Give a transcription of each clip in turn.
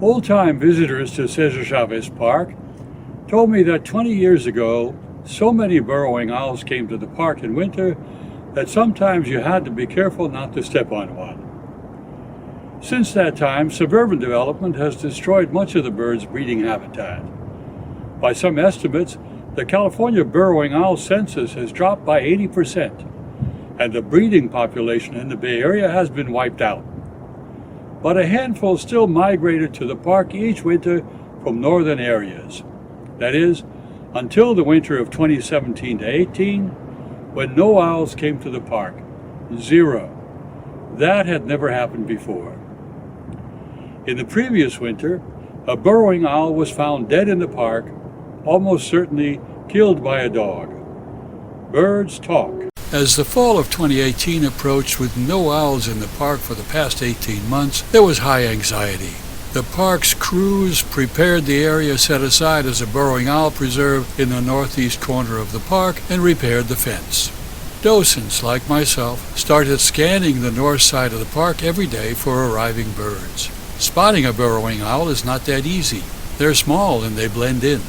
Old-time visitors to Cesar Chavez Park told me that 20 years ago, so many burrowing owls came to the park in winter that sometimes you had to be careful not to step on one. Since that time, suburban development has destroyed much of the bird's breeding habitat. By some estimates, the California burrowing owl census has dropped by 80%, and the breeding population in the Bay Area has been wiped out. But a handful still migrated to the park each winter from northern areas. That is, until the winter of 2017 to 18, when no owls came to the park. Zero. That had never happened before. In the previous winter, a burrowing owl was found dead in the park, almost certainly killed by a dog. Birds talk. As the fall of 2018 approached with no owls in the park for the past 18 months, there was high anxiety. The park's crews prepared the area set aside as a burrowing owl preserve in the northeast corner of the park and repaired the fence. Docents like myself started scanning the north side of the park every day for arriving birds. Spotting a burrowing owl is not that easy. They're small and they blend in.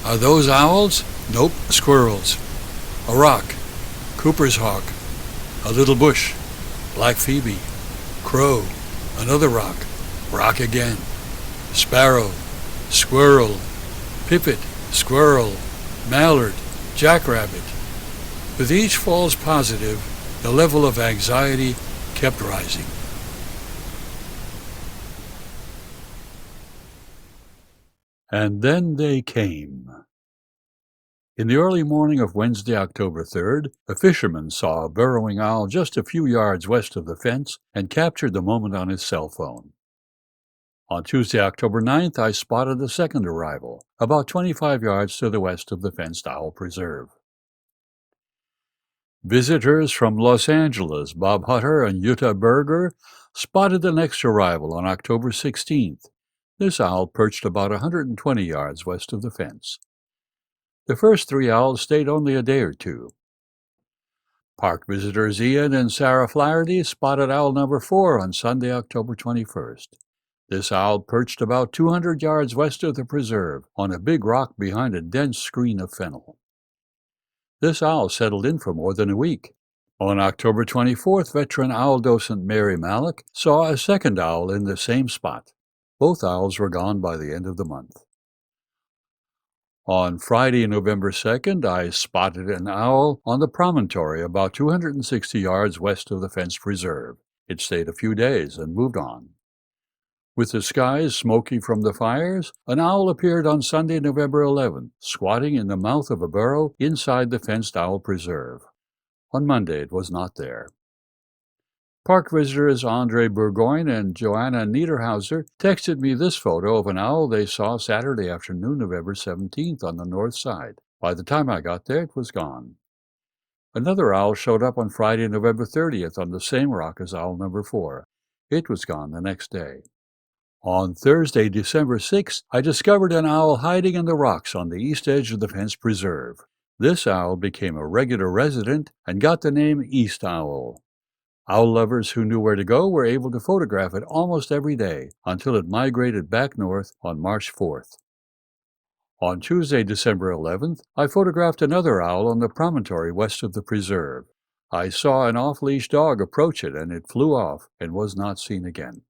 Are those owls? Nope, squirrels. A rock. Cooper's hawk, a little bush, black phoebe, crow, another rock, rock again, sparrow, squirrel, pipit, squirrel, mallard, jackrabbit. With each false positive, the level of anxiety kept rising. And then they came. In the early morning of Wednesday, October 3rd, a fisherman saw a burrowing owl just a few yards west of the fence and captured the moment on his cell phone. On Tuesday, October 9th, I spotted a second arrival, about 25 yards to the west of the fenced owl preserve. Visitors from Los Angeles, Bob Hutter and Jutta Berger, spotted the next arrival on October 16th. This owl perched about 120 yards west of the fence. The first three owls stayed only a day or two. Park visitors Ian and Sarah Flaherty spotted owl number 4 on Sunday, October 21st. This owl perched about 200 yards west of the preserve on a big rock behind a dense screen of fennel. This owl settled in for more than a week. On October 24th, veteran owl docent Mary Malik saw a second owl in the same spot. Both owls were gone by the end of the month. On Friday, November 2nd, I spotted an owl on the promontory about 260 yards west of the fenced preserve. It stayed a few days and moved on. With the skies smoky from the fires, an owl appeared on Sunday, November 11th, squatting in the mouth of a burrow inside the fenced owl preserve. On Monday, it was not there. Park visitors Andre Burgoyne and Joanna Niederhauser texted me this photo of an owl they saw Saturday afternoon, November 17th, on the north side. By the time I got there, it was gone. Another owl showed up on Friday, November 30th, on the same rock as owl number 4. It was gone the next day. On Thursday, December 6th, I discovered an owl hiding in the rocks on the east edge of the fenced preserve. This owl became a regular resident and got the name East Owl. Owl lovers who knew where to go were able to photograph it almost every day until it migrated back north on March 4th. On Tuesday, December 11th, I photographed another owl on the promontory west of the preserve. I saw an off-leash dog approach it, and it flew off and was not seen again.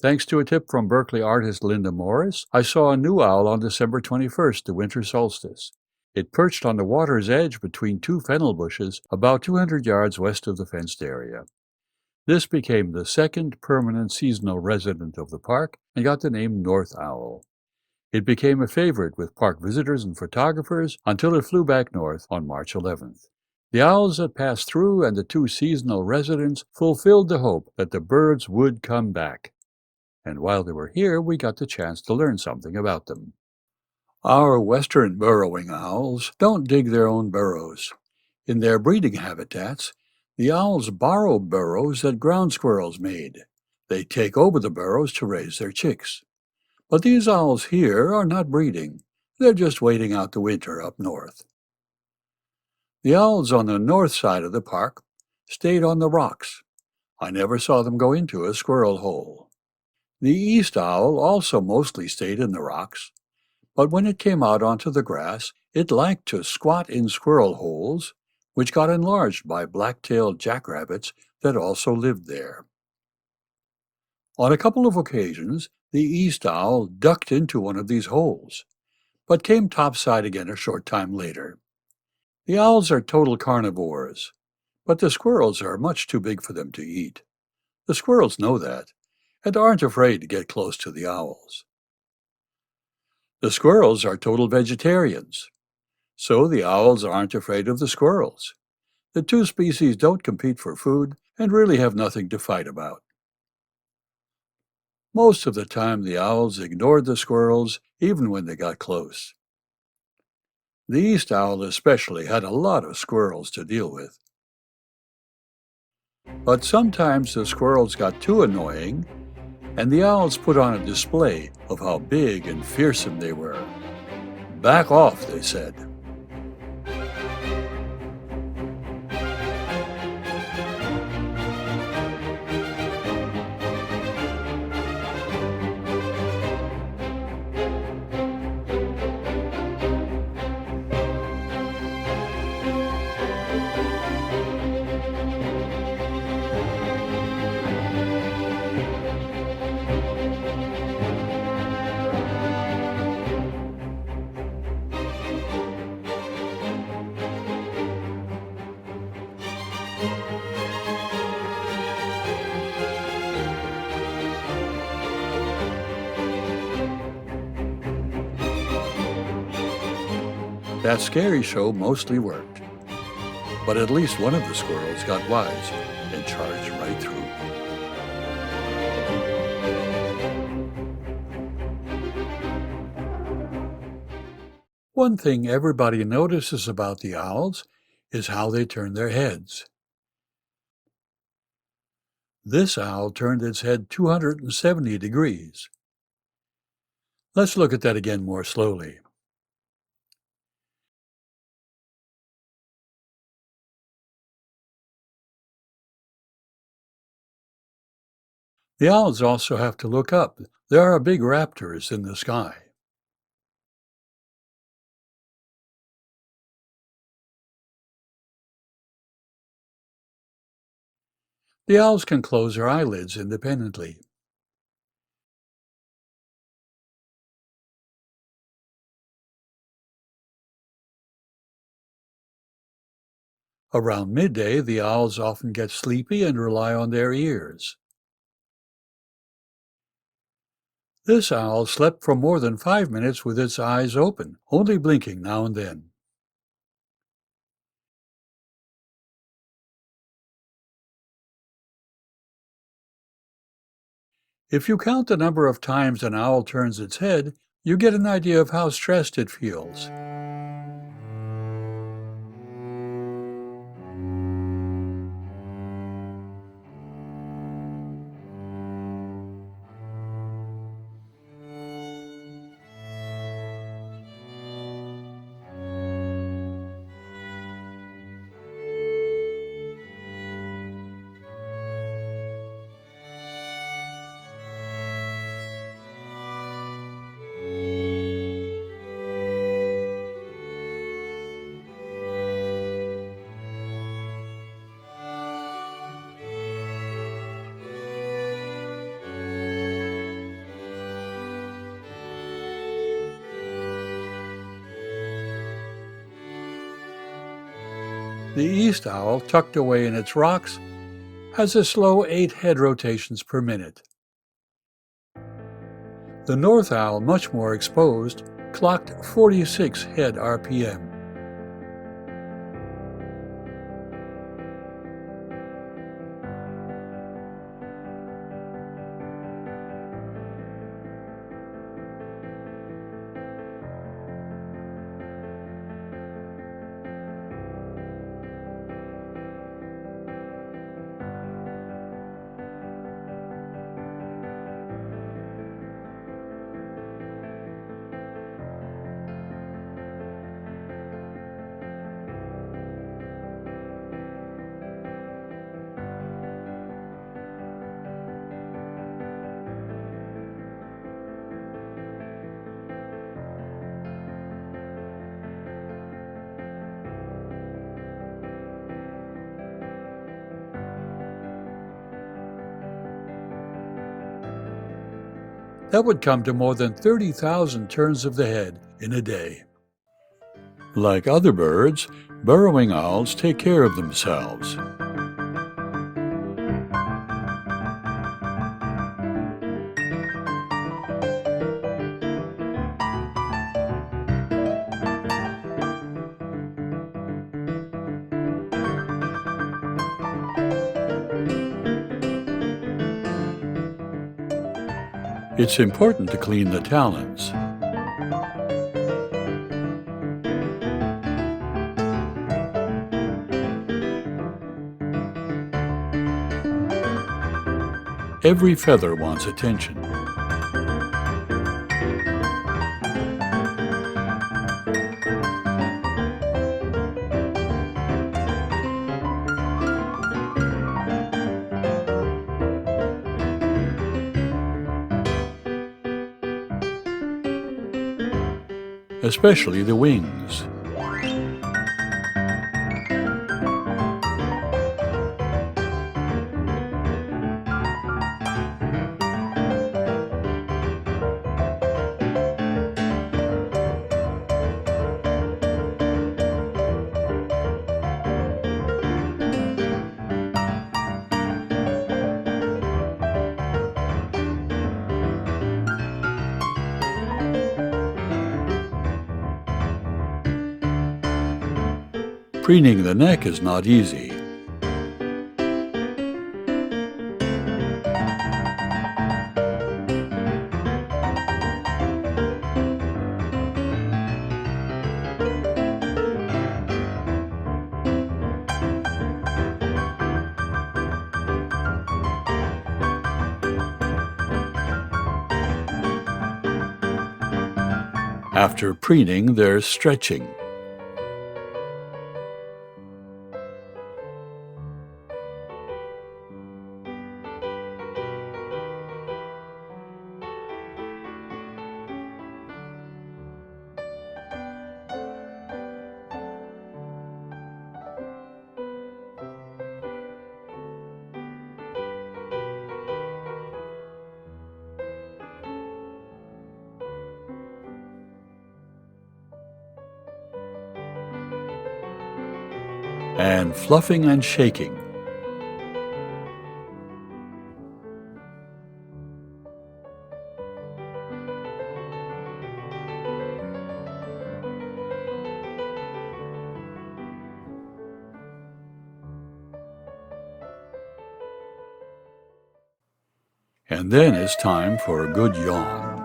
Thanks to a tip from Berkeley artist Linda Morris, I saw a new owl on December 21st, the winter solstice. It perched on the water's edge between two fennel bushes about 200 yards west of the fenced area. This became the second permanent seasonal resident of the park and got the name North Owl. It became a favorite with park visitors and photographers until it flew back north on March 11th. The owls that passed through and the two seasonal residents fulfilled the hope that the birds would come back. And while they were here, we got the chance to learn something about them. Our western burrowing owls don't dig their own burrows. In their breeding habitats, the owls borrow burrows that ground squirrels made. They take over the burrows to raise their chicks. But these owls here are not breeding. They're just waiting out the winter up north. The owls on the north side of the park stayed on the rocks. I never saw them go into a squirrel hole. The east owl also mostly stayed in the rocks, but when it came out onto the grass, it liked to squat in squirrel holes, which got enlarged by black-tailed jackrabbits that also lived there. On a couple of occasions, the east owl ducked into one of these holes, but came topside again a short time later. The owls are total carnivores, but the squirrels are much too big for them to eat. The squirrels know that, and aren't afraid to get close to the owls. The squirrels are total vegetarians, so the owls aren't afraid of the squirrels. The two species don't compete for food and really have nothing to fight about. Most of the time, the owls ignored the squirrels even when they got close. The east owl especially had a lot of squirrels to deal with. But sometimes the squirrels got too annoying, and the owls put on a display of how big and fearsome they were. "Back off," they said. That scary show mostly worked, but at least one of the squirrels got wise and charged right through. One thing everybody notices about the owls is how they turn their heads. This owl turned its head 270 degrees. Let's look at that again more slowly. The owls also have to look up. There are big raptors in the sky. The owls can close their eyelids independently. Around midday, the owls often get sleepy and rely on their ears. This owl slept for more than 5 minutes with its eyes open, only blinking now and then. If you count the number of times an owl turns its head, you get an idea of how stressed it feels. The east owl, tucked away in its rocks, has a slow 8 head rotations per minute. The north owl, much more exposed, clocked 46 head RPM. That would come to more than 30,000 turns of the head in a day. Like other birds, burrowing owls take care of themselves. It's important to clean the talons. Every feather wants attention. Especially the wings. Preening the neck is not easy. After preening, there's stretching. And fluffing and shaking. And then it's time for a good yawn.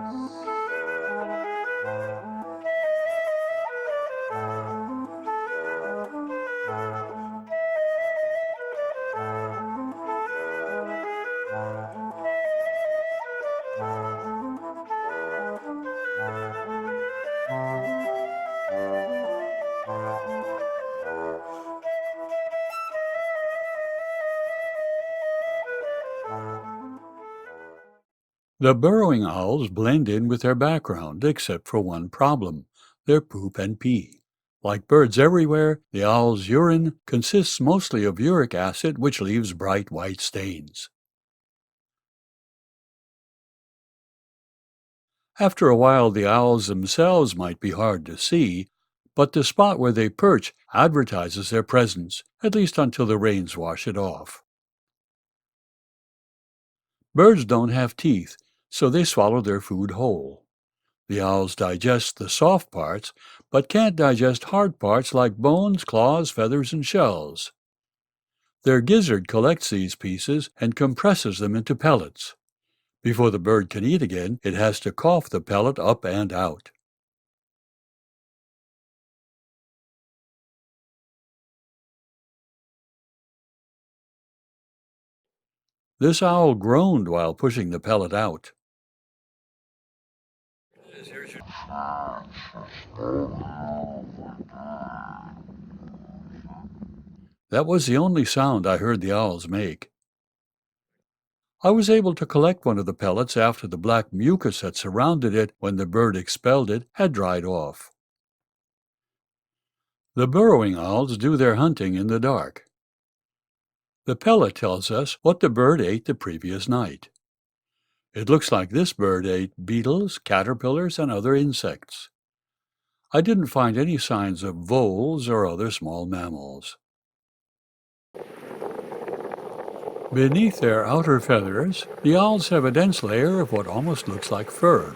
The burrowing owls blend in with their background, except for one problem: their poop and pee. Like birds everywhere, the owl's urine consists mostly of uric acid, which leaves bright white stains. After a while, the owls themselves might be hard to see, but the spot where they perch advertises their presence, at least until the rains wash it off. Birds don't have teeth, so they swallow their food whole. The owls digest the soft parts, but can't digest hard parts like bones, claws, feathers, and shells. Their gizzard collects these pieces and compresses them into pellets. Before the bird can eat again, it has to cough the pellet up and out. This owl groaned while pushing the pellet out. That was the only sound I heard the owls make. I was able to collect one of the pellets after the black mucus that surrounded it when the bird expelled it had dried off. The burrowing owls do their hunting in the dark. The pellet tells us what the bird ate the previous night. It looks like this bird ate beetles, caterpillars, and other insects. I didn't find any signs of voles or other small mammals. Beneath their outer feathers, the owls have a dense layer of what almost looks like fur.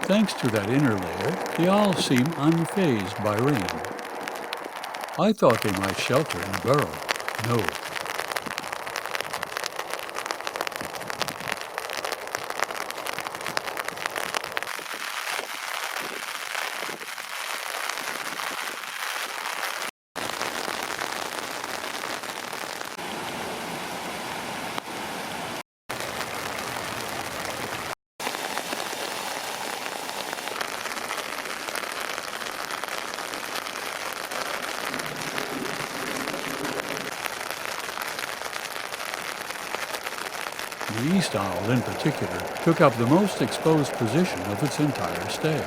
Thanks to that inner layer, the owls seem unfazed by rain. I thought they might shelter and burrow. No. The east owl, in particular, took up the most exposed position of its entire stay.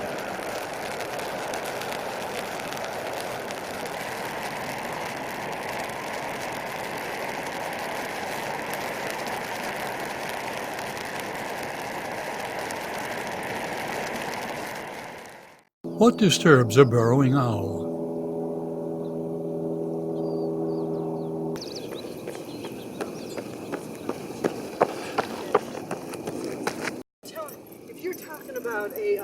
What disturbs a burrowing owl? If you're talking about a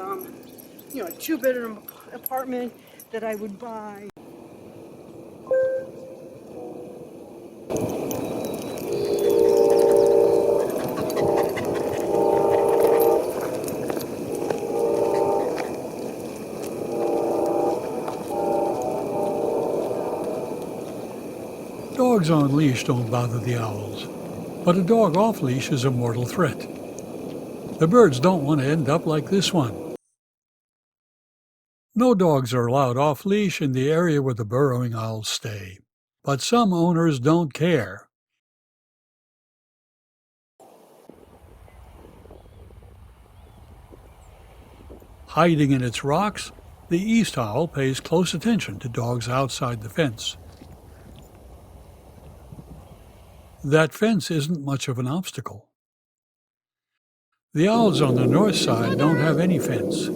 a two-bedroom apartment that I would buy. Dogs on leash don't bother the owls, but a dog off leash is a mortal threat. The birds don't want to end up like this one. No dogs are allowed off leash in the area where the burrowing owls stay, but some owners don't care. Hiding in its rocks, the east owl pays close attention to dogs outside the fence. That fence isn't much of an obstacle. The owls on the north side don't have any fence.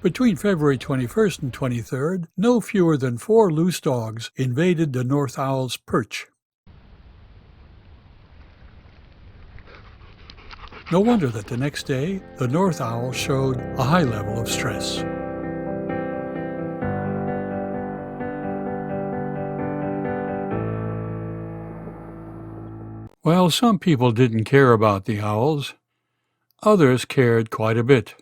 Between February 21st and 23rd, no fewer than 4 loose dogs invaded the north owl's perch. No wonder that the next day, the north owl showed a high level of stress. Well, some people didn't care about the owls. Others cared quite a bit.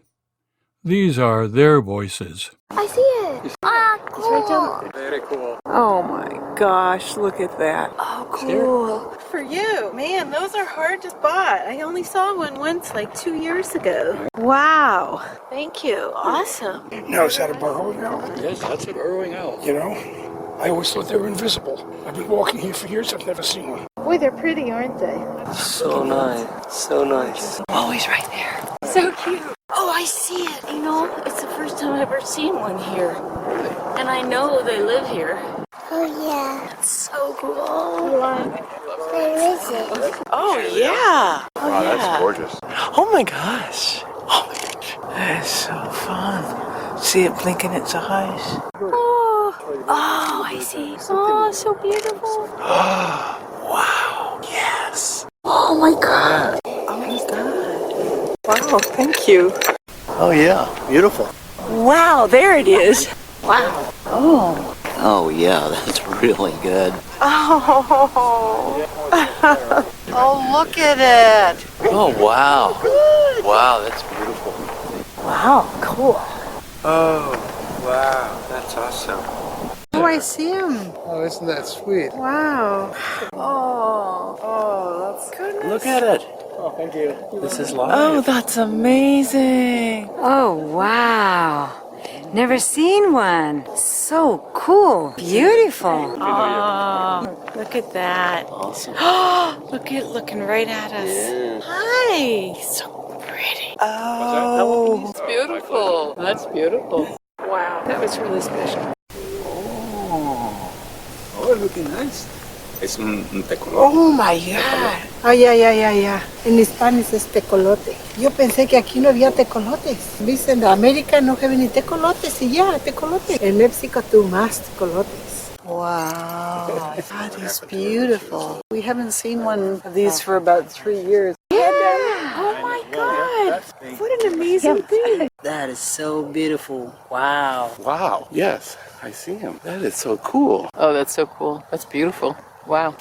These are their voices. I see it. Ah, cool. Very cool. Oh my gosh, look at that. Oh, cool. For you, man, those are hard to spot. I only saw one once like 2 years ago. Wow. Thank you. Awesome. Now, is that a burrowing owl? Yes, that's a burrowing owl. You know, I always thought they were invisible. I've been walking here for years, I've never seen one. Boy, they're pretty, aren't they? So nice. So nice. Oh, he's right there. So cute. Oh, I see it. You know, it's the first time I've ever seen one here. And I know they live here. Oh, yeah. It's so cool. Where is it? Oh, yeah. Wow, that's gorgeous. Oh my gosh. Oh my gosh. That's so fun. See it blinking its eyes. Oh, I see. Oh, so beautiful. Wow. Yes. Oh my God. Oh my God. Wow, thank you. Oh yeah, beautiful. Wow, there it is. Wow. Oh yeah, that's really good. Oh. Oh, look at it. Oh wow. Wow, that's beautiful. Wow, cool. Oh, wow, that's awesome. Oh, I see him. Oh, isn't that sweet? Wow. Oh, that's goodness. Look at it. Oh, thank you. This is live. Oh, that's amazing. Oh, wow. Never seen one. So cool. Beautiful. Oh, look at that. Awesome. Look at looking right at us. Yeah. Hi. So pretty. Oh, It's beautiful. That's beautiful. Wow, that was really special. Oh, looking nice. Es un tecolote. oh my God. Ah, ya. En Spanish es tecolote. Yo pensé que aquí no había tecolotes. Dicen, en América no have any tecolotes. Y ya, tecolote. En México tú más tecolotes. Wow, that is beautiful. We haven't seen one of these for about 3 years. Oh my God. What an amazing thing. That is so beautiful. Wow. Wow, yes, I see him. That is so cool. Oh, that's so cool. That's beautiful. Wow.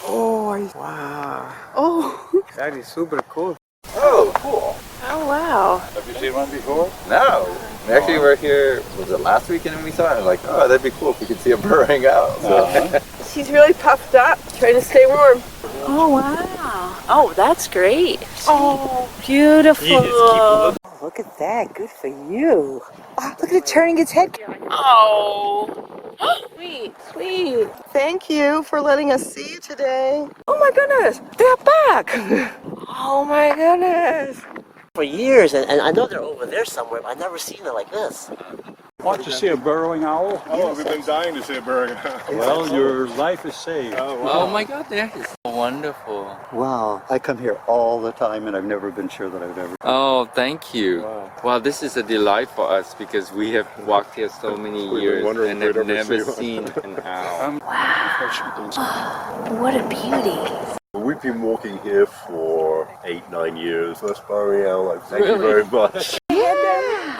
Wow. Oh, That is super cool. Oh, cool. Oh, wow. Have you seen one before? No, we actually were here, was it last weekend when we saw it? And like, oh, that'd be cool if we could see a burrowing owl. So. She's really puffed up, trying to stay warm. Oh, wow. Oh, that's great. oh, Beautiful. Look at that. Good for you. Oh, look at it turning its head. Oh. Sweet. Thank you for letting us see you today. Oh my goodness, they're back. Oh my goodness. For years, and I know they're over there somewhere, but I've never seen it like this. Want to see a burrowing owl? Oh, we've been dying to see a burrowing owl. Well, your life is saved. Oh my God, that is wonderful. Wow, I come here all the time and I've never been sure that I've ever. Oh, thank you. Wow, this is a delight for us because we have walked here so many years and have never seen an owl. What a beauty. We've been walking here for 8-9 years. First burrowing owl, thank you very much.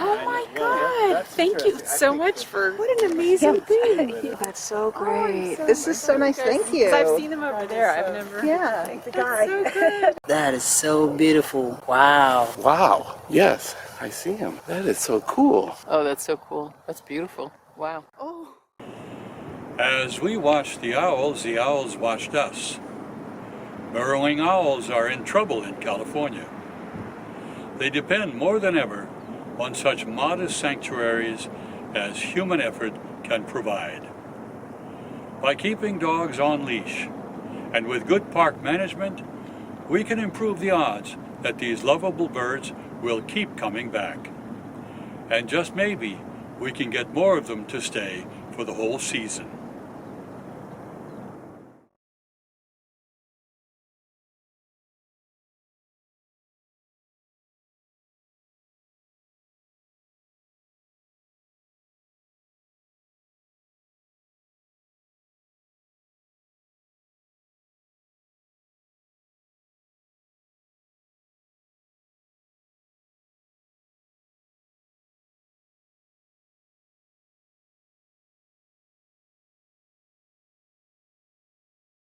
Oh my God. Thank you so much for. What an amazing thing. that's so great. This is so nice. Thank you. I've seen them over there. I've never. Yeah, the guy. That is so beautiful. Wow. Wow. Yes, I see him. That is so cool. Oh, that's so cool. That's beautiful. Wow. As we watched the owls watched us. Burrowing owls are in trouble in California. They depend more than ever on such modest sanctuaries as human effort can provide. By keeping dogs on leash and with good park management, we can improve the odds that these lovable birds will keep coming back. And just maybe, we can get more of them to stay for the whole season.